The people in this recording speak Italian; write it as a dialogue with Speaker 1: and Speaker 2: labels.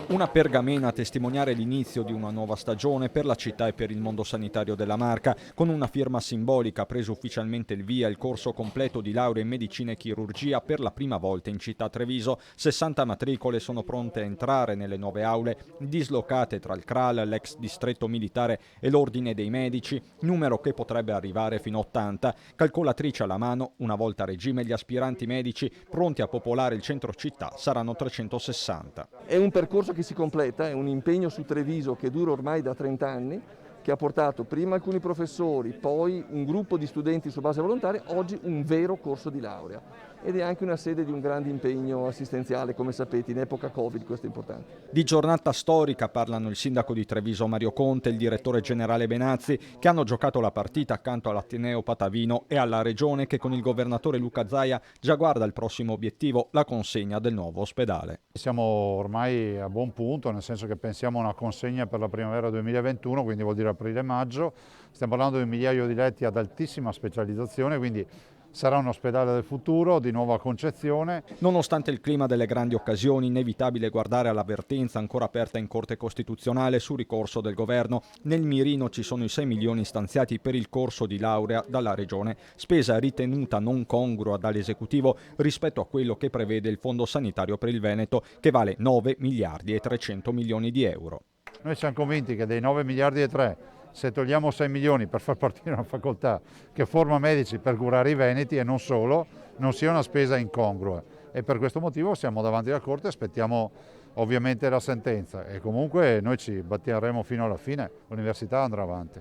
Speaker 1: Una pergamena a testimoniare l'inizio di una nuova stagione per la città e per il mondo sanitario della Marca. Con una firma simbolica ha preso ufficialmente il via il corso completo di laurea in medicina e chirurgia per la prima volta in città Treviso. 60 matricole sono pronte a entrare nelle nuove aule dislocate tra il CRAL, l'ex distretto militare e l'Ordine dei Medici, numero che potrebbe arrivare fino a 80. Calcolatrice alla mano, una volta a regime gli aspiranti medici pronti a popolare il centro città saranno 360.
Speaker 2: È un percorso che si completa, è un impegno su Treviso che dura ormai da 30 anni, che ha portato prima alcuni professori, poi un gruppo di studenti su base volontaria, oggi un vero corso di laurea. Ed è anche una sede di un grande impegno assistenziale, come sapete, in epoca Covid, questo è importante.
Speaker 1: Di giornata storica parlano il sindaco di Treviso Mario Conte e il direttore generale Benazzi, che hanno giocato la partita accanto all'Ateneo Patavino e alla Regione che con il governatore Luca Zaia già guarda il prossimo obiettivo, la consegna del nuovo ospedale.
Speaker 3: Siamo ormai a buon punto, nel senso che pensiamo a una consegna per la primavera 2021, quindi vuol dire aprile-maggio. Stiamo parlando di un migliaio di letti ad altissima specializzazione, quindi sarà un ospedale del futuro, di nuova concezione.
Speaker 1: Nonostante il clima delle grandi occasioni, inevitabile guardare all'avvertenza ancora aperta in Corte Costituzionale su ricorso del Governo. Nel mirino ci sono i 6 milioni stanziati per il corso di laurea dalla Regione, spesa ritenuta non congrua dall'Esecutivo rispetto a quello che prevede il Fondo Sanitario per il Veneto, che vale 9 miliardi e 300 milioni di euro.
Speaker 3: Noi siamo convinti che dei 9 miliardi e 3, se togliamo 6 milioni per far partire una facoltà che forma medici per curare i veneti e non solo, non sia una spesa incongrua. E per questo motivo siamo davanti alla Corte e aspettiamo ovviamente la sentenza. E comunque noi ci batteremo fino alla fine, l'università andrà avanti.